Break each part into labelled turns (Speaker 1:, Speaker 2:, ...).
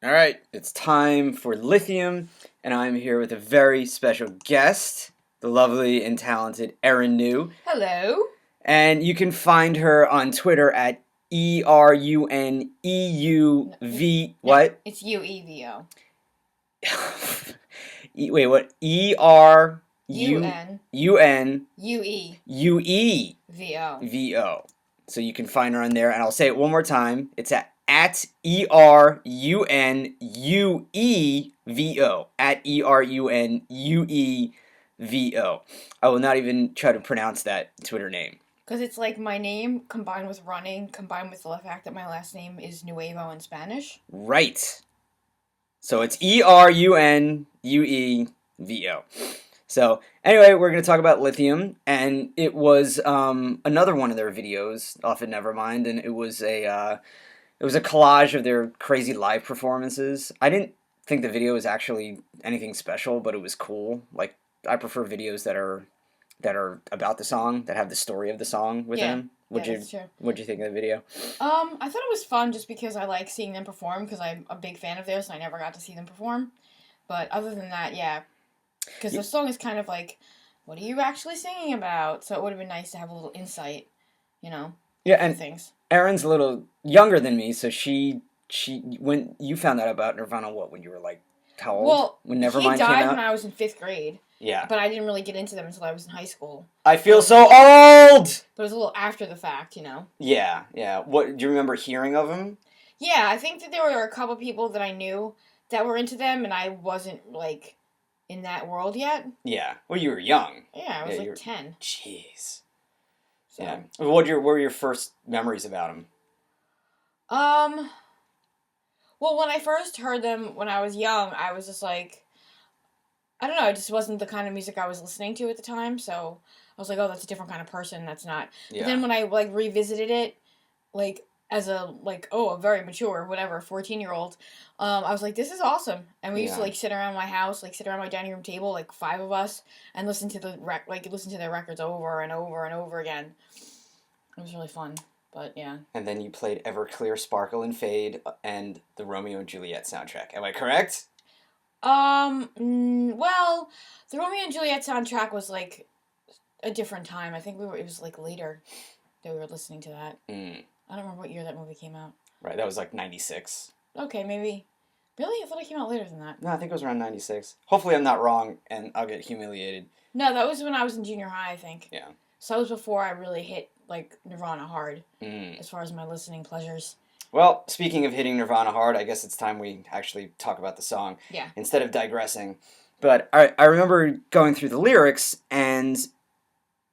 Speaker 1: All right, it's time for Lithium, and I'm here with a very special guest, the lovely and talented Erin New.
Speaker 2: Hello.
Speaker 1: And you can find her on Twitter at ERUNEUV.
Speaker 2: No,
Speaker 1: What?
Speaker 2: it's UEVO.
Speaker 1: Wait, what? ERUUNUEVO.
Speaker 2: UEVO.
Speaker 1: So you can find her on there, and I'll say it one more time. It's at ERUNUEVO. At ERUNUEVO. I will not even try to pronounce that Twitter name.
Speaker 2: Because it's like my name combined with running, combined with the fact that my last name is Nuevo in Spanish.
Speaker 1: Right. So it's ERUNUEVO. So anyway, we're going to talk about Lithium, and it was another one of their videos off of Nevermind, and it was a collage of their crazy live performances. I didn't think the video was actually anything special, but it was cool. Like, I prefer videos that are about the song, that have the story of the song within them.
Speaker 2: That's true.
Speaker 1: What'd you think of the video?
Speaker 2: I thought it was fun just because I like seeing them perform, because I'm a big fan of theirs and I never got to see them perform. But other than that, yeah. Because the song is kind of like, what are you actually singing about? So it would have been nice to have a little insight,
Speaker 1: Yeah, and
Speaker 2: things.
Speaker 1: Erin's a little younger than me, so she when you found out about Nirvana, when you were like, how old?
Speaker 2: Well,
Speaker 1: when Nevermind
Speaker 2: he died
Speaker 1: came out?
Speaker 2: when I was in 5th grade.
Speaker 1: Yeah.
Speaker 2: But I didn't really get into them until I was in high school.
Speaker 1: I feel so old!
Speaker 2: But it was a little after the fact,
Speaker 1: Yeah. What, do you remember hearing of them?
Speaker 2: Yeah, I think that there were a couple people that I knew that were into them, and I wasn't, like, in that world yet.
Speaker 1: Yeah. Well, you were young.
Speaker 2: Yeah, I was 10.
Speaker 1: Jeez.
Speaker 2: So.
Speaker 1: Yeah. What were your first memories about them?
Speaker 2: Well, when I first heard them when I was young, I was just like, I don't know, it just wasn't the kind of music I was listening to at the time, so I was like, oh, that's a different kind of person, that's not.
Speaker 1: Yeah.
Speaker 2: But then when I, like, revisited it, like, as a, like, a very mature, whatever, 14-year-old, I was like, this is awesome. And we used to, like, sit around my house, like, sit around my dining room table, like, 5 of us, and listen to their records over and over and over again. It was really fun, but yeah.
Speaker 1: And then you played Everclear, Sparkle and Fade, and the Romeo and Juliet soundtrack. Am I correct?
Speaker 2: Well, the Romeo and Juliet soundtrack was, like, a different time. I think it was, like, later that we were listening to that. I don't remember what year that movie came out.
Speaker 1: Right, that was, like, 96.
Speaker 2: Okay, maybe. Really? I thought it came out later than that.
Speaker 1: No, I think it was around 96. Hopefully I'm not wrong, and I'll get humiliated.
Speaker 2: No, that was when I was in junior high, I think.
Speaker 1: Yeah.
Speaker 2: So that was before I really hit, like, Nirvana hard, as far as my listening pleasures.
Speaker 1: Well, speaking of hitting Nirvana hard, I guess it's time we actually talk about the song.
Speaker 2: Yeah.
Speaker 1: Instead of digressing. But I remember going through the lyrics, and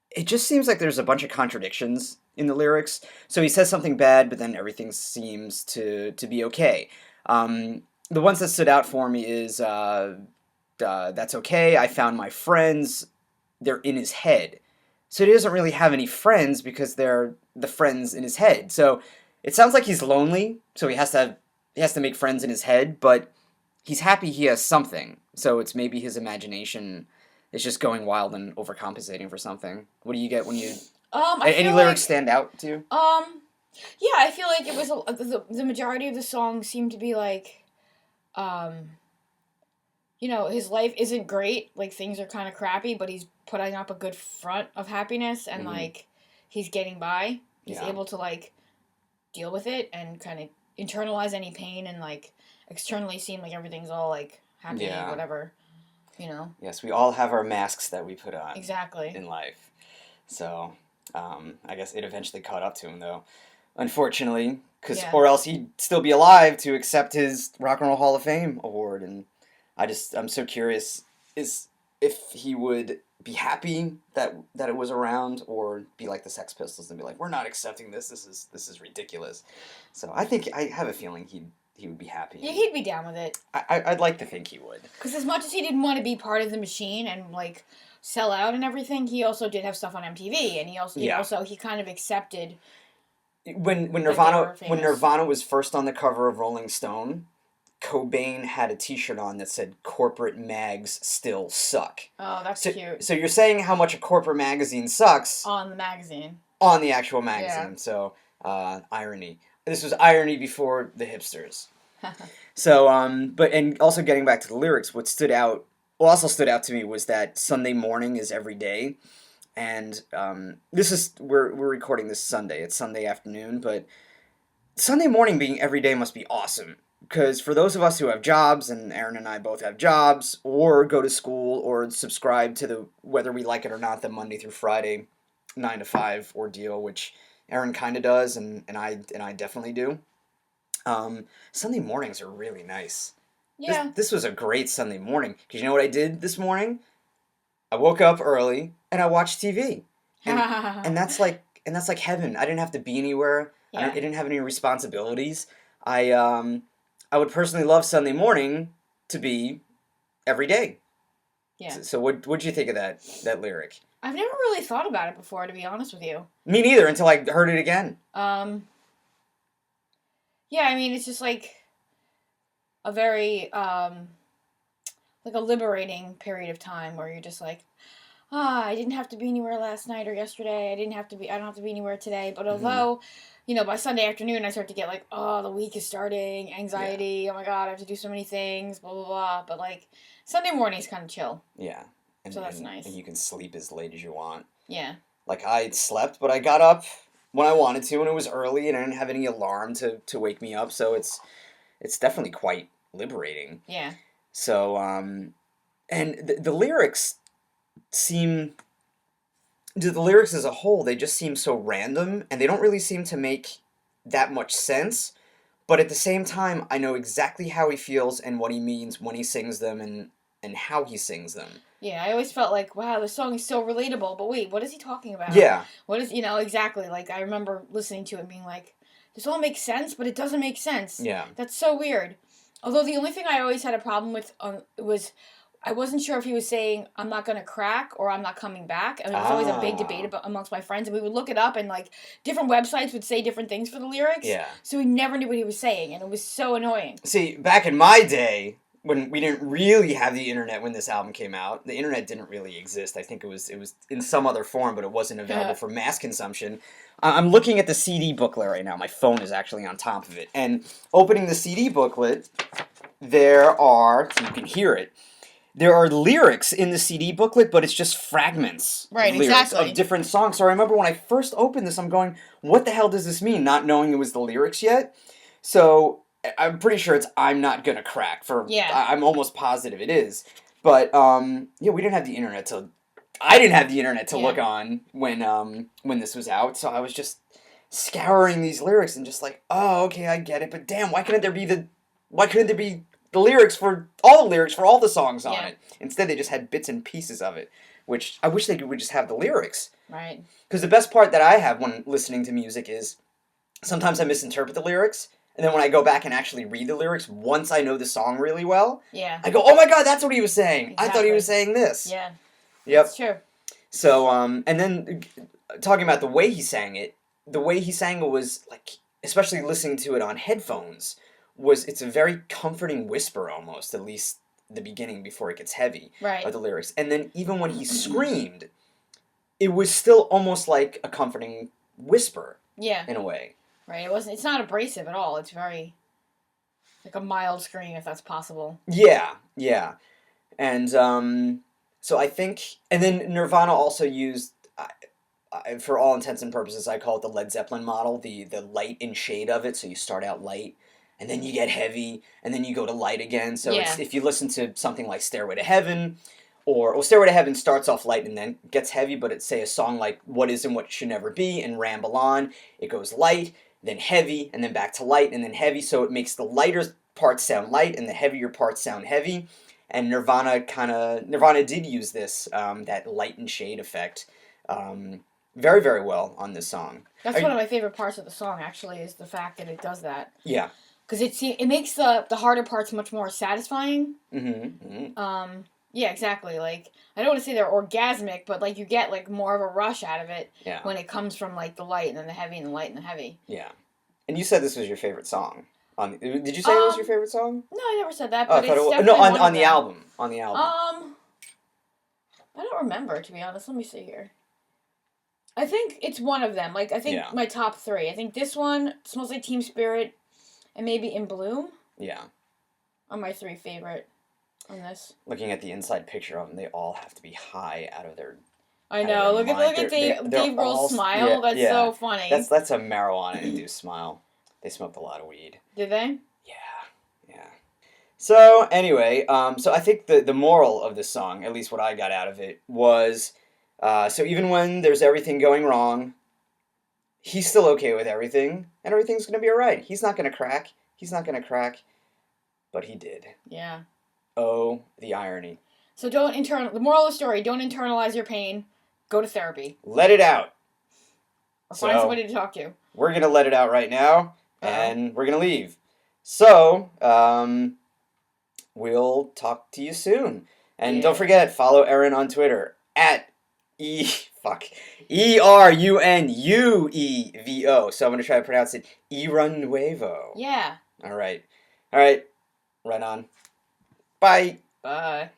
Speaker 1: it just seems like there's a bunch of contradictions in the lyrics. So he says something bad, but then everything seems to be okay. The ones that stood out for me is, that's okay, I found my friends, they're in his head. So he doesn't really have any friends because they're the friends in his head. So it sounds like he's lonely, so he has to make friends in his head, but he's happy he has something. So it's maybe his imagination is just going wild and overcompensating for something. What do you get when you... any lyrics stand out to you?
Speaker 2: Yeah, I feel like it was... the majority of the song seemed to be like... his life isn't great. Like, things are kind of crappy, but he's putting up a good front of happiness, and, like, he's getting by. He's able to, like, deal with it and kind of internalize any pain and, like, externally seem like everything's all, like, happy, whatever,
Speaker 1: Yes, we all have our masks that we put on.
Speaker 2: Exactly.
Speaker 1: In life. So, I guess it eventually caught up to him, though. Unfortunately, or else he'd still be alive to accept his Rock and Roll Hall of Fame award, and I'm so curious if he would be happy that it was around, or be like the Sex Pistols and be like, we're not accepting this. This is ridiculous. So I have a feeling he would be happy.
Speaker 2: Yeah, he'd be down with it.
Speaker 1: I'd like to think he would.
Speaker 2: Because as much as he didn't want to be part of the machine and, like, sell out and everything, he also did have stuff on MTV, and he also he kind of accepted.
Speaker 1: When Nirvana was first on the cover of Rolling Stone, Cobain had a T-shirt on that said "Corporate mags still suck."
Speaker 2: Oh, that's cute.
Speaker 1: So you're saying how much a corporate magazine sucks
Speaker 2: on the magazine,
Speaker 1: on the actual magazine. Yeah. So irony. This was irony before the hipsters. So, but and also getting back to the lyrics, what also stood out to me was that Sunday morning is every day, and this is we're recording this Sunday. It's Sunday afternoon, but Sunday morning being every day must be awesome. Because for those of us who have jobs, and Aaron and I both have jobs, or go to school, or subscribe to the, whether we like it or not, the Monday through Friday 9 to 5 ordeal, which Aaron kind of does, and I definitely do. Sunday mornings are really nice.
Speaker 2: Yeah.
Speaker 1: This was a great Sunday morning, because you know what I did this morning? I woke up early and I watched TV, and that's like heaven. I didn't have to be anywhere. I didn't have any responsibilities. I would personally love Sunday morning to be every day.
Speaker 2: Yeah.
Speaker 1: So what'd you think of that lyric?
Speaker 2: I've never really thought about it before, to be honest with you.
Speaker 1: Me neither, until I heard it again.
Speaker 2: Yeah, I mean, it's just like a very like a liberating period of time where you're just like, I didn't have to be anywhere last night or yesterday. I don't have to be anywhere today. But although, by Sunday afternoon I start to get like, oh, the week is starting, anxiety, oh my god, I have to do so many things, blah, blah, blah. But like, Sunday morning's kind of chill.
Speaker 1: Yeah.
Speaker 2: So that's nice.
Speaker 1: And you can sleep as late as you want.
Speaker 2: Yeah.
Speaker 1: Like, I slept, but I got up when I wanted to, and it was early, and I didn't have any alarm to wake me up, so it's definitely quite liberating.
Speaker 2: Yeah.
Speaker 1: So, and the lyrics seem, the lyrics as a whole, they just seem so random, and they don't really seem to make that much sense, but at the same time, I know exactly how he feels and what he means when he sings them, and how he sings them.
Speaker 2: Yeah, I always felt like, wow, the song is so relatable, but wait, what is he talking about?
Speaker 1: Yeah.
Speaker 2: What is, exactly, like, I remember listening to it and being like, this all makes sense, but it doesn't make sense.
Speaker 1: Yeah.
Speaker 2: That's so weird. Although the only thing I always had a problem with was, I wasn't sure if he was saying, I'm not going to crack, or I'm not coming back, and it was always a big debate amongst my friends, and we would look it up, and, like, different websites would say different things for the lyrics.
Speaker 1: Yeah.
Speaker 2: So we never knew what he was saying, and it was so annoying.
Speaker 1: See, back in my day, when we didn't really have the internet when this album came out, the internet didn't really exist. I think it was in some other form, but it wasn't available for mass consumption. I'm looking at the CD booklet right now. My phone is actually on top of it. And opening the CD booklet, you can hear it, there are lyrics in the CD booklet, but it's just fragments
Speaker 2: right,
Speaker 1: of lyrics
Speaker 2: exactly.
Speaker 1: of different songs. So I remember when I first opened this, I'm going, what the hell does this mean? Not knowing it was the lyrics yet. So I'm pretty sure it's "I'm Not Gonna Crack." I'm almost positive it is. But we didn't have the internet to. I didn't have the internet to look on when this was out. So I was just scouring these lyrics and just like, oh, okay, I get it. But damn, why couldn't there be the lyrics for all the songs on it? Instead, they just had bits and pieces of it, which I wish they would just have the lyrics.
Speaker 2: Right.
Speaker 1: Because the best part that I have when listening to music is sometimes I misinterpret the lyrics. And then when I go back and actually read the lyrics, once I know the song really well, I go, oh my god, that's what he was saying. Exactly. I thought he was saying this.
Speaker 2: Yeah.
Speaker 1: Yep.
Speaker 2: That's true.
Speaker 1: So, and then talking about the way he sang it was like, especially listening to it on headphones, it's a very comforting whisper almost, at least the beginning before it gets heavy.
Speaker 2: Right.
Speaker 1: Of the lyrics. And then even when he screamed, it was still almost like a comforting whisper. Yeah. In a way.
Speaker 2: Right, it's not abrasive at all. It's very, like a mild scream, if that's possible.
Speaker 1: Yeah. And, so I think, and then Nirvana also used, for all intents and purposes, I call it the Led Zeppelin model, the light and shade of it. So you start out light, and then you get heavy, and then you go to light again. So if you listen to something like Stairway to Heaven, or Stairway to Heaven starts off light and then gets heavy, but it's, say, a song like What Is and What Should Never Be and Ramble On, it goes light, then heavy, and then back to light, and then heavy, so it makes the lighter parts sound light, and the heavier parts sound heavy, and Nirvana did use this, that light and shade effect, very, very well on this song.
Speaker 2: That's one of my favorite parts of the song, actually, is the fact that it does that.
Speaker 1: Yeah.
Speaker 2: Because it makes the harder parts much more satisfying. Yeah, exactly. Like, I don't want to say they're orgasmic, but, like, you get, like, more of a rush out of it when it comes from, like, the light and then the heavy and the light and the heavy.
Speaker 1: Yeah. And you said this was your favorite song. Did you say it was your favorite song?
Speaker 2: No, I never said that, but it's
Speaker 1: definitely
Speaker 2: definitely
Speaker 1: on the album. On the album.
Speaker 2: I don't remember, to be honest. Let me see here. I think it's one of them. Like, I think my top three. I think this one, Smells Like Teen Spirit, and maybe In Bloom.
Speaker 1: Yeah.
Speaker 2: Are my 3 favorite on this.
Speaker 1: Looking at the inside picture of them, they all have to be high out of their.
Speaker 2: I know. Look at Dave Grohl's smile. That's so funny.
Speaker 1: That's a marijuana-induced smile. They smoked a lot of weed.
Speaker 2: Did they?
Speaker 1: Yeah. So anyway, so I think the moral of this song, at least what I got out of it, was so even when there's everything going wrong, he's still okay with everything, and everything's gonna be alright. He's not gonna crack. But he did.
Speaker 2: Yeah.
Speaker 1: Oh, the irony.
Speaker 2: So the moral of the story, don't internalize your pain. Go to therapy.
Speaker 1: Let it out.
Speaker 2: Or find somebody to talk to.
Speaker 1: We're going to let it out right now, and we're going to leave. So, we'll talk to you soon. And don't forget, follow Erin on Twitter, at ERUNUEVO. So I'm going to try to pronounce it Eranuevo.
Speaker 2: Yeah.
Speaker 1: All right. Right on. Bye.
Speaker 2: Bye.